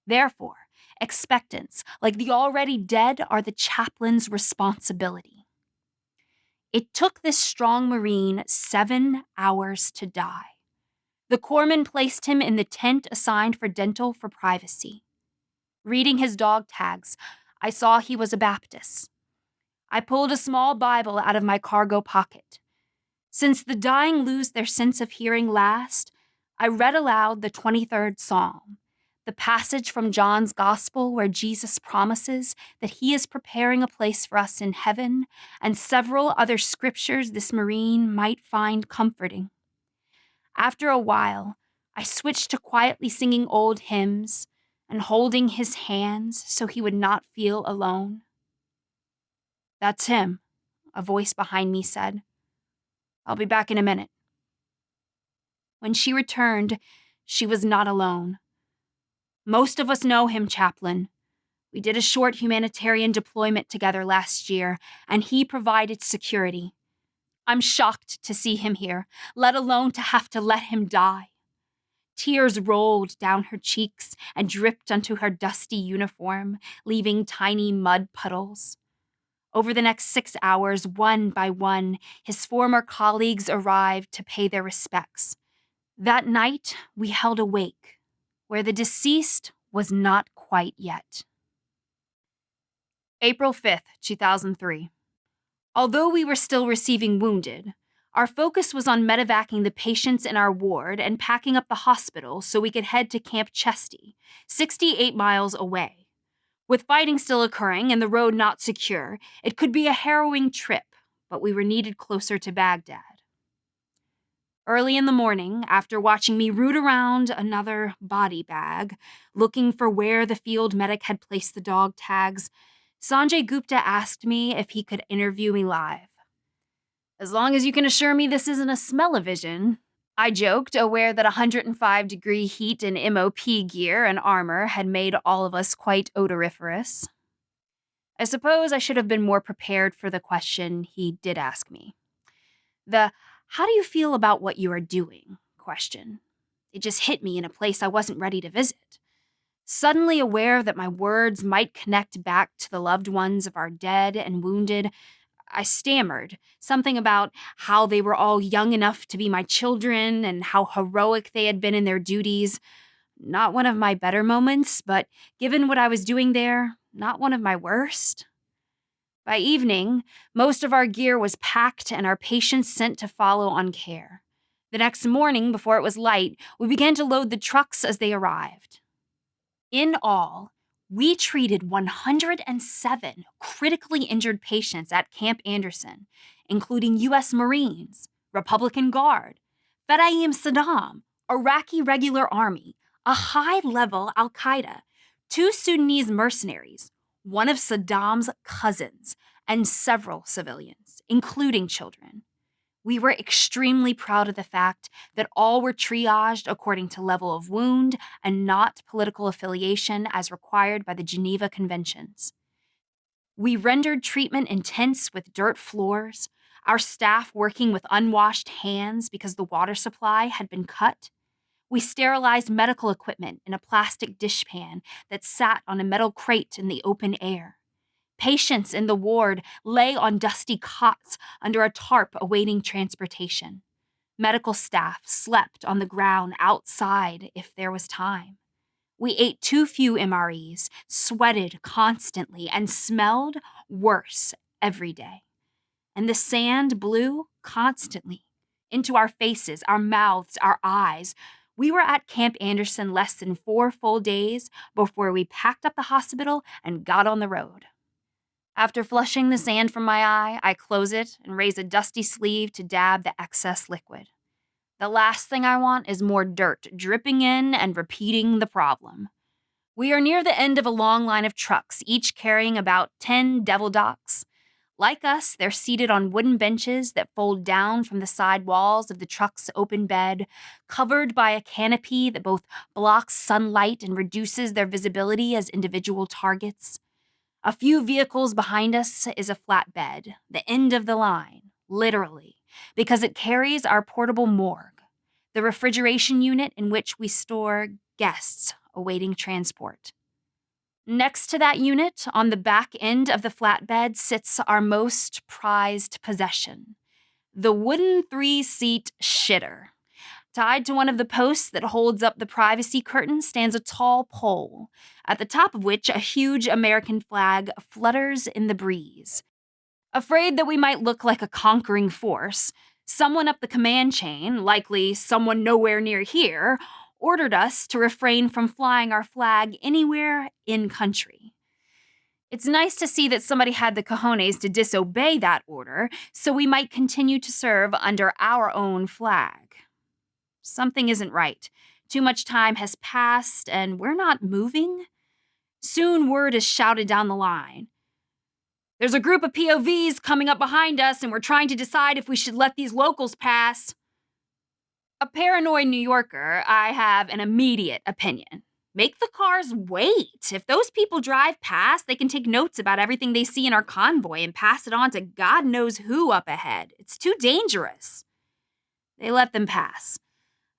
Therefore, expectants, like the already dead, are the chaplain's responsibility. It took this strong Marine 7 hours to die. The corpsman placed him in the tent assigned for dental for privacy. Reading his dog tags, I saw he was a Baptist. I pulled a small Bible out of my cargo pocket. Since the dying lose their sense of hearing last, I read aloud the 23rd Psalm, the passage from John's Gospel where Jesus promises that he is preparing a place for us in heaven, and several other scriptures this Marine might find comforting. After a while, I switched to quietly singing old hymns and holding his hands so he would not feel alone. "That's him," a voice behind me said. "I'll be back in a minute." When she returned, she was not alone. "Most of us know him, Chaplain. We did a short humanitarian deployment together last year, and he provided security. I'm shocked to see him here, let alone to have to let him die." Tears rolled down her cheeks and dripped onto her dusty uniform, leaving tiny mud puddles. Over the next 6 hours, one by one, his former colleagues arrived to pay their respects. That night, we held a wake. where the deceased was not quite yet. April 5th, 2003. Although we were still receiving wounded, our focus was on medevacing the patients in our ward and packing up the hospital so we could head to Camp Chesty, 68 miles away. With fighting still occurring and the road not secure, it could be a harrowing trip, but we were needed closer to Baghdad. Early in the morning, after watching me root around another body bag, looking for where the field medic had placed the dog tags, Sanjay Gupta asked me if he could interview me live. As long as you can assure me this isn't a smell-o-vision, I joked, aware that 105-degree heat in MOP gear and armor had made all of us quite odoriferous. I suppose I should have been more prepared for the question he did ask me. The "how do you feel about what you are doing?" question. It just hit me in a place I wasn't ready to visit. Suddenly aware that my words might connect back to the loved ones of our dead and wounded, I stammered, something about how they were all young enough to be my children and how heroic they had been in their duties. Not one of my better moments, but given what I was doing there, not one of my worst. By evening, most of our gear was packed and our patients sent to follow on care. The next morning, before it was light, we began to load the trucks as they arrived. In all, we treated 107 critically injured patients at Camp Anderson, including U.S. Marines, Republican Guard, Fedayeen Saddam, Iraqi Regular Army, a high-level Al-Qaeda, 2 Sudanese mercenaries, one of Saddam's cousins, and several civilians, including children. We were extremely proud of the fact that all were triaged according to level of wound and not political affiliation as required by the Geneva Conventions. We rendered treatment intense with dirt floors, our staff working with unwashed hands because the water supply had been cut. We sterilized medical equipment in a plastic dishpan that sat on a metal crate in the open air. Patients in the ward lay on dusty cots under a tarp awaiting transportation. Medical staff slept on the ground outside if there was time. We ate too few MREs, sweated constantly, and smelled worse every day. And the sand blew constantly into our faces, our mouths, our eyes. We were at Camp Anderson less than 4 full days before we packed up the hospital and got on the road. After flushing the sand from my eye, I close it and raise a dusty sleeve to dab the excess liquid. The last thing I want is more dirt dripping in and repeating the problem. We are near the end of a long line of trucks, each carrying about 10 devil docks. Like us, they're seated on wooden benches that fold down from the side walls of the truck's open bed, covered by a canopy that both blocks sunlight and reduces their visibility as individual targets. A few vehicles behind us is a flatbed, the end of the line, literally, because it carries our portable morgue, the refrigeration unit in which we store guests awaiting transport. Next to that unit, on the back end of the flatbed, sits our most prized possession, the wooden 3-seat shitter. Tied to one of the posts that holds up the privacy curtain stands a tall pole, at the top of which a huge American flag flutters in the breeze. Afraid that we might look like a conquering force, someone up the command chain, likely someone nowhere near here, ordered us to refrain from flying our flag anywhere in country. It's nice to see that somebody had the cojones to disobey that order, so we might continue to serve under our own flag. Something isn't right. Too much time has passed, and we're not moving. Soon word is shouted down the line. There's a group of POVs coming up behind us, and we're trying to decide if we should let these locals pass. A paranoid New Yorker, I have an immediate opinion. Make the cars wait. If those people drive past, they can take notes about everything they see in our convoy and pass it on to God knows who up ahead. It's too dangerous. They let them pass.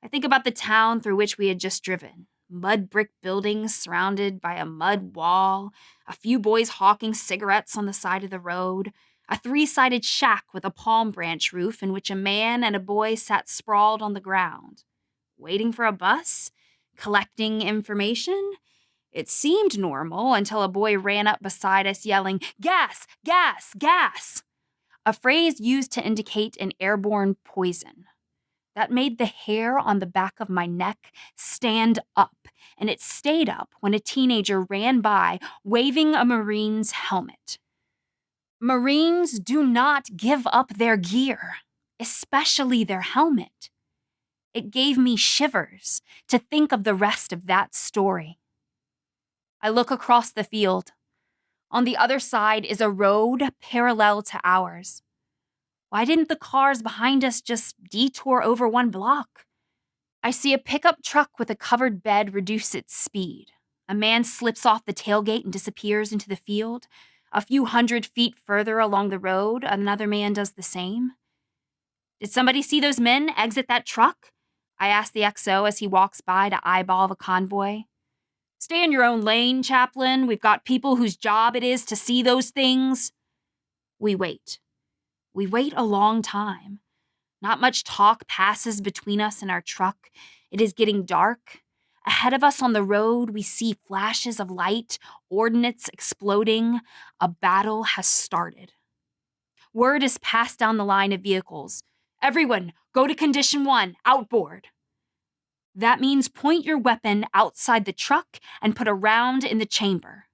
I think about the town through which we had just driven. Mud brick buildings surrounded by a mud wall, a few boys hawking cigarettes on the side of the road, a 3-sided shack with a palm branch roof in which a man and a boy sat sprawled on the ground. Waiting for a bus? collecting information. It seemed normal until a boy ran up beside us yelling, "Gas! Gas! Gas!" a phrase used to indicate an airborne poison. That made the hair on the back of my neck stand up, and it stayed up when a teenager ran by waving a Marine's helmet. Marines do not give up their gear, especially their helmet. It gave me shivers to think of the rest of that story. I look across the field. On the other side is a road parallel to ours. Why didn't the cars behind us just detour over one block? I see a pickup truck with a covered bed reduce its speed. A man slips off the tailgate and disappears into the field. A few 100 feet further along the road, another man does the same. Did somebody see those men exit that truck? I ask the XO as he walks by to eyeball the convoy. Stay in your own lane, chaplain. We've got people whose job it is to see those things. We wait. We wait a long time. Not much talk passes between us and our truck. It is getting dark. Ahead of us on the road, we see flashes of light, ordnance exploding. A battle has started. Word is passed down the line of vehicles. Everyone, go to condition 1, outboard. That means point your weapon outside the truck and put a round in the chamber.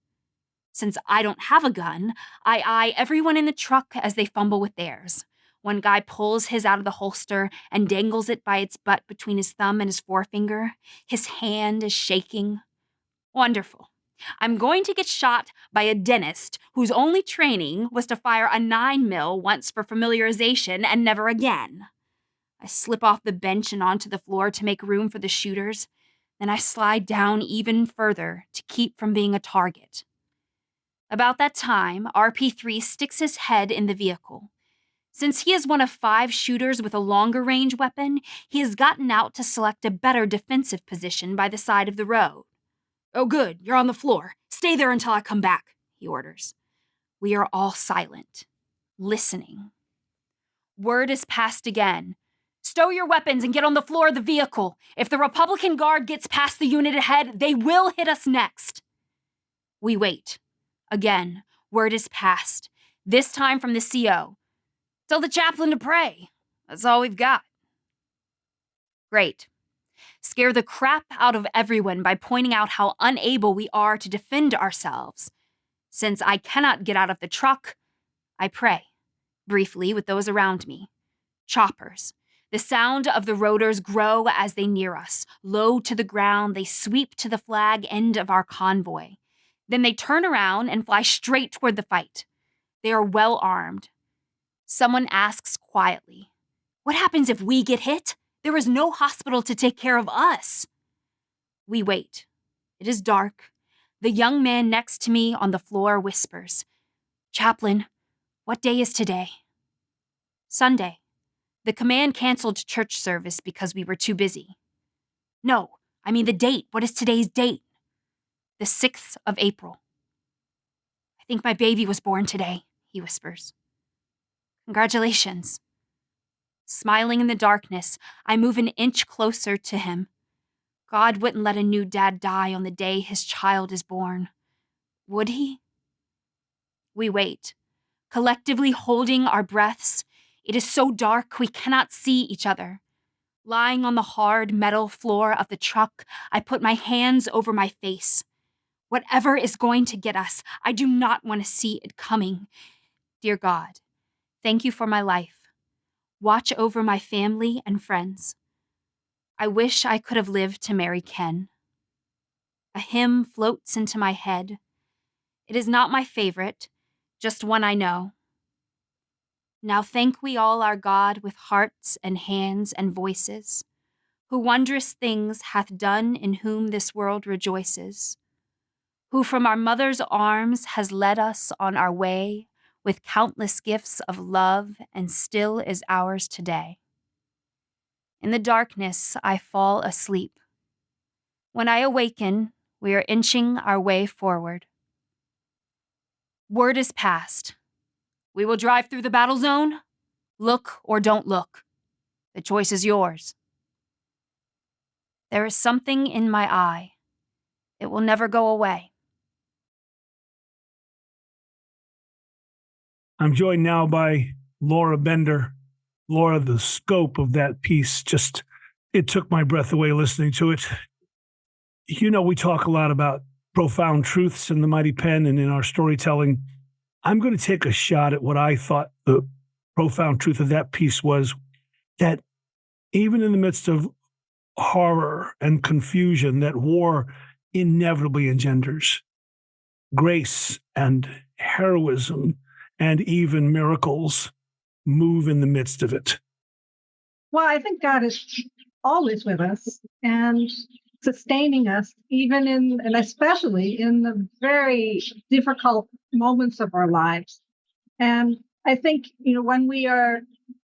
Since I don't have a gun, I eye everyone in the truck as they fumble with theirs. One guy pulls his out of the holster and dangles it by its butt between his thumb and his forefinger. His hand is shaking. Wonderful. I'm going to get shot by a dentist whose only training was to fire a 9mm once for familiarization and never again. I slip off the bench and onto the floor to make room for the shooters. Then I slide down even further to keep from being a target. About that time, RP3 sticks his head in the vehicle. Since he is one of 5 shooters with a longer range weapon, he has gotten out to select a better defensive position by the side of the road. Oh good, you're on the floor. Stay there until I come back, he orders. We are all silent, listening. Word is passed again. Stow your weapons and get on the floor of the vehicle. If the Republican Guard gets past the unit ahead, they will hit us next. We wait. Again, word is passed, this time from the CO. Tell the chaplain to pray. That's all we've got. Great. Scare the crap out of everyone by pointing out how unable we are to defend ourselves. Since I cannot get out of the truck, I pray, briefly with those around me. Choppers. The sound of the rotors grow as they near us. Low to the ground, they sweep to the flag end of our convoy. Then they turn around and fly straight toward the fight. They are well armed. Someone asks quietly, "What happens if we get hit? There is no hospital to take care of us." We wait. It is dark. The young man next to me on the floor whispers, "Chaplain, what day is today?" Sunday. The command canceled church service because we were too busy. No, I mean the date. What is today's date? The 6th of April. I think my baby was born today, he whispers. Congratulations. Smiling in the darkness, I move an inch closer to him. God wouldn't let a new dad die on the day his child is born. Would he? We wait, collectively holding our breaths. It is so dark we cannot see each other. Lying on the hard metal floor of the truck, I put my hands over my face. Whatever is going to get us, I do not want to see it coming. Dear God, thank you for my life. Watch over my family and friends. I wish I could have lived to marry Ken. A hymn floats into my head. It is not my favorite, just one I know. Now thank we all our God with hearts and hands and voices, who wondrous things hath done in whom this world rejoices, who from our mother's arms has led us on our way with countless gifts of love and still is ours today. In the darkness, I fall asleep. When I awaken, we are inching our way forward. Word is passed. We will drive through the battle zone. Look or don't look. The choice is yours. There is something in my eye. It will never go away. I'm joined now by Laura Bender. Laura, the scope of that piece it took my breath away listening to it. You know, we talk a lot about profound truths in the Mighty Pen and in our storytelling. I'm going to take a shot at what I thought the profound truth of that piece was, that even in the midst of horror and confusion that war inevitably engenders, grace and heroism and even miracles move in the midst of it. Well, I think God is always with us and sustaining us, even and especially in the very difficult moments of our lives. And I think, when we are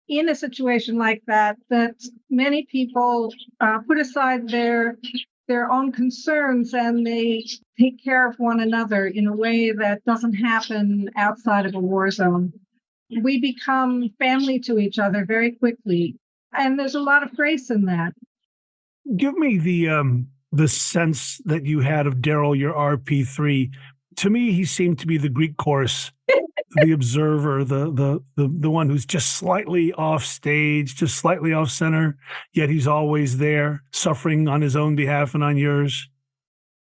in a situation like that many people put aside their own concerns and they take care of one another in a way that doesn't happen outside of a war zone. We become family to each other very quickly, and there's a lot of grace in that. Give me the sense that you had of Daryl, your RP3. To me, he seemed to be the Greek chorus, the observer, the one who's just slightly off stage, just slightly off center, yet he's always there, suffering on his own behalf and on yours.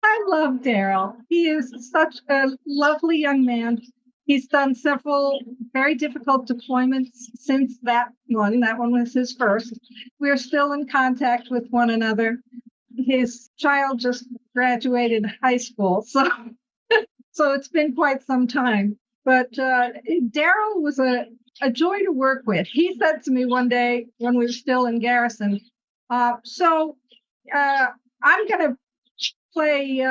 I love Daryl. He is such a lovely young man. He's done several very difficult deployments since that one. That one was his first. We're still in contact with one another. His child just graduated high school, so it's been quite some time. But Daryl was a joy to work with. He said to me one day when we were still in garrison, I'm going to play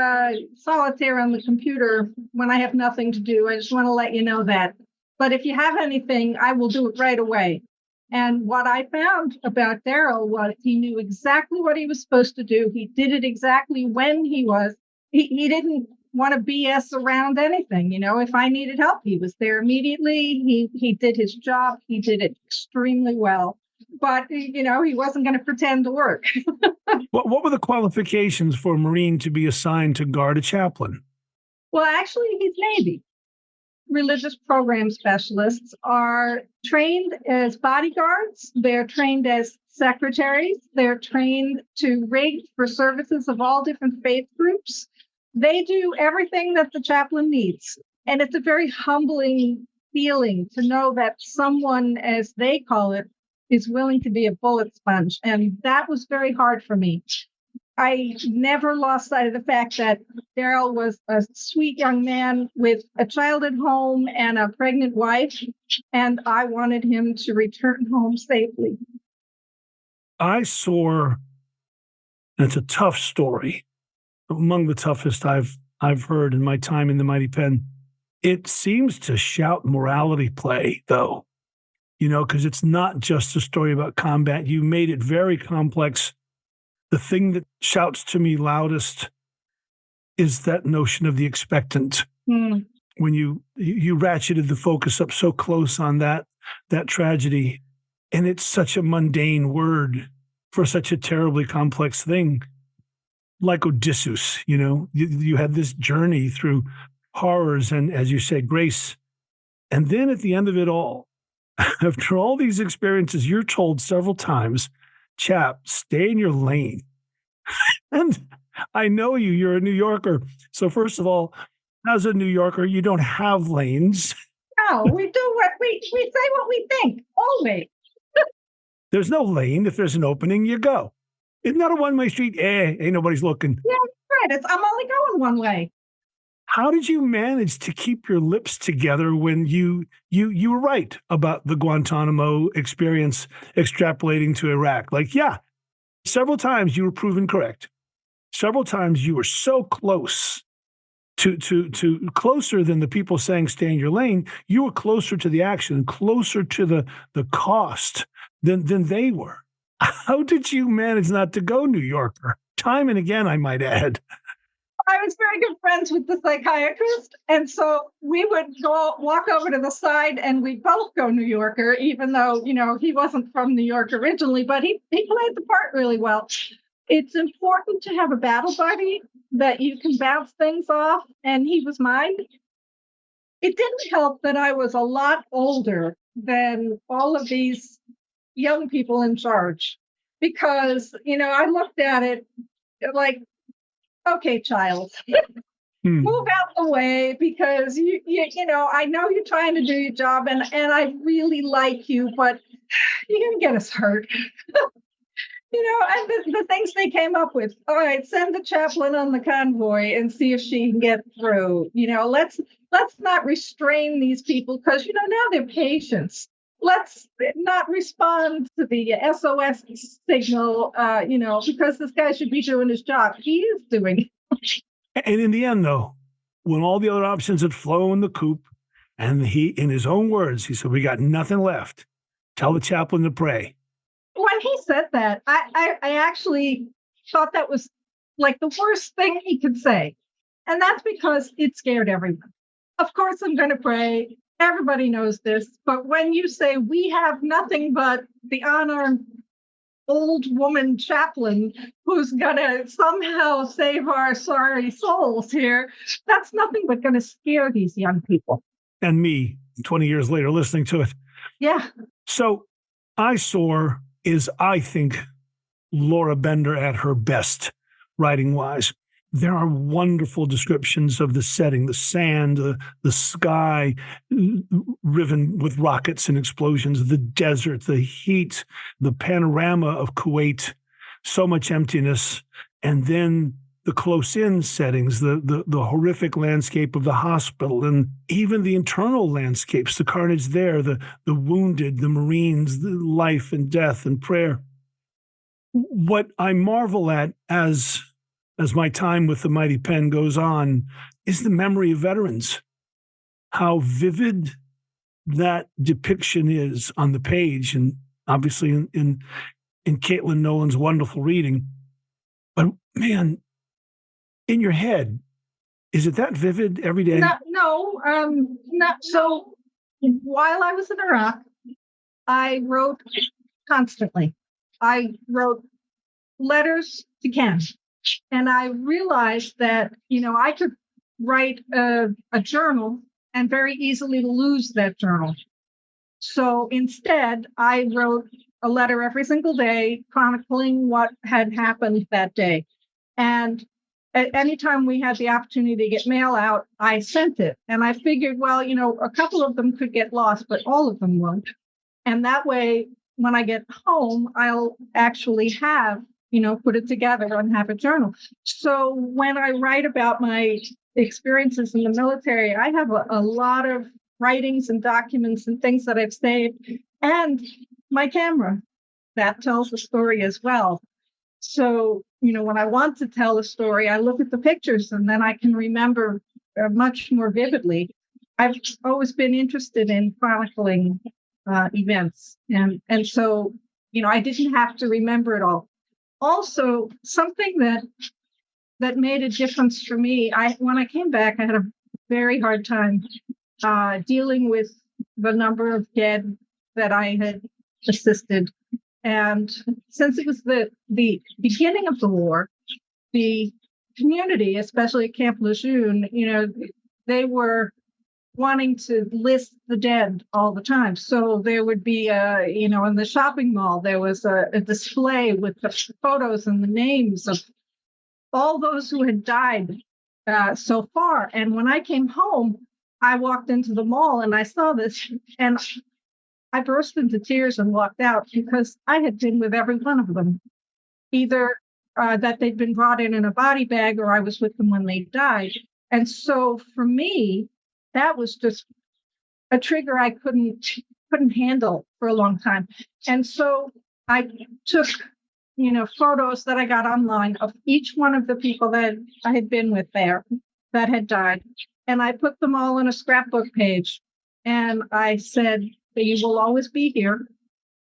solitaire on the computer when I have nothing to do. I just want to let you know that. But if you have anything, I will do it right away. And what I found about Daryl was he knew exactly what he was supposed to do. He did it exactly when he didn't want to BS around anything. If I needed help, he was there immediately. He did his job. He did it extremely well. But, he wasn't going to pretend to work. What were the qualifications for a Marine to be assigned to guard a chaplain? Well, actually, he's Navy. Religious program specialists are trained as bodyguards. They're trained as secretaries. They're trained to rig for services of all different faith groups. They do everything that the chaplain needs. And it's a very humbling feeling to know that someone, as they call it, is willing to be a bullet sponge. And that was very hard for me. I never lost sight of the fact that Daryl was a sweet young man with a child at home and a pregnant wife, and I wanted him to return home safely. Eyesore, and it's a tough story, among the toughest I've heard in my time in the Mighty Pen. It seems to shout morality play, though, because it's not just a story about combat. You made it very complex. The thing that shouts to me loudest is that notion of the expectant. Mm. When you ratcheted the focus up so close on that tragedy, and it's such a mundane word for such a terribly complex thing. Like Odysseus, you had this journey through horrors and, as you say, grace. And then at the end of it all, after all these experiences, you're told several times, chap, stay in your lane. And I know you're a New Yorker. So first of all, as a New Yorker, you don't have lanes. No, we do what we say what we think, always. There's no lane. If there's an opening, you go. It's not a one-way street. Ain't nobody's looking. Yeah, right. I'm only going one way. How did you manage to keep your lips together when you were right about the Guantanamo experience extrapolating to Iraq? Like, yeah, several times you were proven correct. Several times you were so close to closer than the people saying stay in your lane. You were closer to the action, closer to the cost than they were. How did you manage not to go New Yorker? Time and again, I might add. I was very good friends with the psychiatrist, and so we would walk over to the side, and we'd both go New Yorker, even though, he wasn't from New York originally, but he played the part really well. it's important to have a battle buddy that you can bounce things off, and he was mine. It didn't help that I was a lot older than all of these young people in charge because, I looked at it like, okay, child, move out the way because I know you're trying to do your job and I really like you, but you're going to get us hurt. And the things they came up with. All right, send the chaplain on the convoy and see if she can get through. Let's not restrain these people because now they're patients. Let's not respond to the SOS signal, because this guy should be doing his job. He is doing it. And in the end, though, when all the other options had flown the coop, and he, in his own words, he said, "We got nothing left. Tell the chaplain to pray." When he said that, I actually thought that was like the worst thing he could say. And that's because it scared everyone. Of course, I'm going to pray. Everybody knows this. But when you say we have nothing but the unarmed old woman chaplain who's going to somehow save our sorry souls here, that's nothing but going to scare these young people. And me, 20 years later, listening to it. Yeah. So Eyesore is, I think, Laura Bender at her best, writing-wise. There are wonderful descriptions of the setting, the sand, the sky riven with rockets and explosions, the desert, the heat, the panorama of Kuwait, so much emptiness, and then the close-in settings, the horrific landscape of the hospital, and even the internal landscapes, the carnage there, the wounded, the Marines, the life and death and prayer. What I marvel at as my time with the Mighty Pen goes on is the memory of veterans, how vivid that depiction is on the page, and obviously in Caitlin Nolan's wonderful reading. But man, in your head, is it that vivid every day? No. So while I was in Iraq, I wrote constantly. I wrote letters to Ken. And I realized that, I could write a journal and very easily lose that journal. So instead, I wrote a letter every single day chronicling what had happened that day. And anytime we had the opportunity to get mail out, I sent it. And I figured, well, a couple of them could get lost, but all of them won't. And that way, when I get home, I'll actually have, put it together and have a journal. So when I write about my experiences in the military, I have a lot of writings and documents and things that I've saved, and my camera that tells the story as well. So, when I want to tell a story, I look at the pictures and then I can remember much more vividly. I've always been interested in chronicling events. And so, I didn't have to remember it all. Also, something that made a difference for me, when I came back, I had a very hard time dealing with the number of dead that I had assisted. And since it was the beginning of the war, the community, especially at Camp Lejeune, they were wanting to list the dead all the time. So there would be, in the shopping mall, there was a display with the photos and the names of all those who had died so far. And when I came home, I walked into the mall and I saw this, and I burst into tears and walked out because I had been with every one of them, either that they'd been brought in a body bag or I was with them when they died. And so for me, that was just a trigger I couldn't handle for a long time. And so I took, photos that I got online of each one of the people that I had been with there that had died. And I put them all on a scrapbook page. And I said, you will always be here.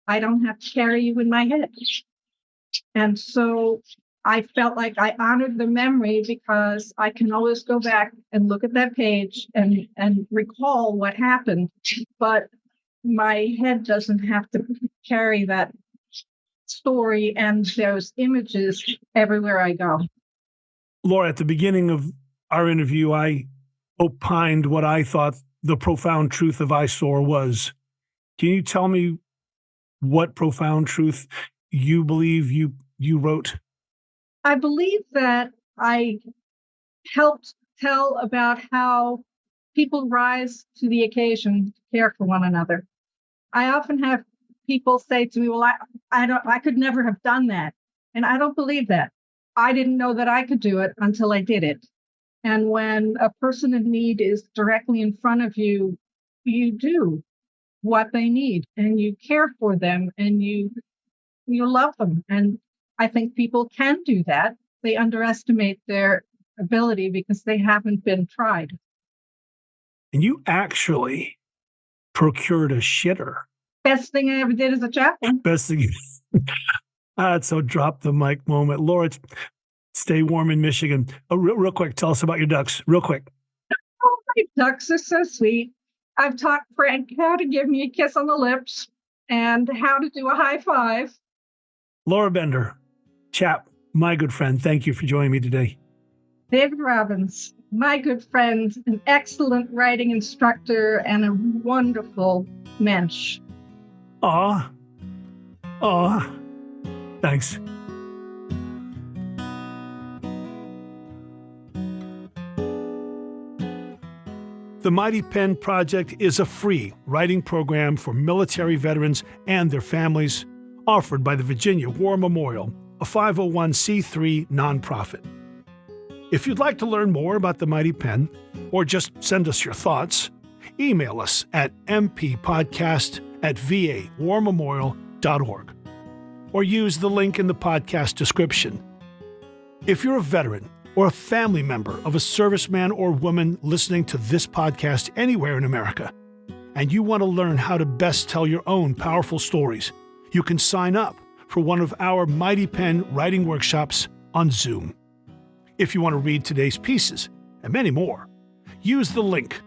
I don't have to carry you in my head. And so I felt like I honored the memory because I can always go back and look at that page and recall what happened. But my head doesn't have to carry that story and those images everywhere I go. Laura, at the beginning of our interview, I opined what I thought the profound truth of Eyesore was. Can you tell me what profound truth you believe you wrote? I believe that I helped tell about how people rise to the occasion to care for one another. I often have people say to me, well, I could never have done that. And I don't believe that. I didn't know that I could do it until I did it. And when a person in need is directly in front of you, you do what they need and you care for them and you love them. And I think people can do that. They underestimate their ability because they haven't been tried. And you actually procured a shitter. Best thing I ever did as a chaplain. Best thing. So drop the mic moment. Laura, stay warm in Michigan. Oh, real quick, tell us about your ducks. Real quick. Oh, my ducks are so sweet. I've taught Frank how to give me a kiss on the lips and how to do a high five. Laura Bender, chap, my good friend, thank you for joining me today. David Robbins, my good friend, an excellent writing instructor and a wonderful mensch. Aw. Thanks. The Mighty Pen Project is a free writing program for military veterans and their families, offered by the Virginia War Memorial, a 501c3 nonprofit. If you'd like to learn more about the Mighty Pen, or just send us your thoughts, email us at mppodcast@vawarmemorial.org, or use the link in the podcast description. If you're a veteran or a family member of a serviceman or woman listening to this podcast anywhere in America, and you want to learn how to best tell your own powerful stories, you can sign up for one of our Mighty Pen writing workshops on Zoom. If you want to read today's pieces and many more, use the link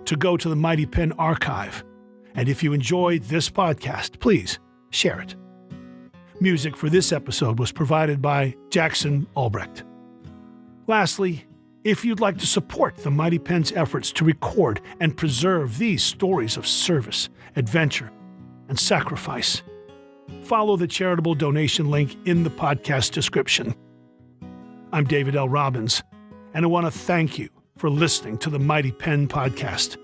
to go to the Mighty Pen archive. And if you enjoyed this podcast, please share it. Music for this episode was provided by Jackson Albrecht. Lastly, if you'd like to support the Mighty Pen's efforts to record and preserve these stories of service, adventure, and sacrifice, follow the charitable donation link in the podcast description. I'm David L. Robbins, and I want to thank you for listening to the Mighty Pen Podcast.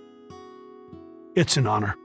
It's an honor.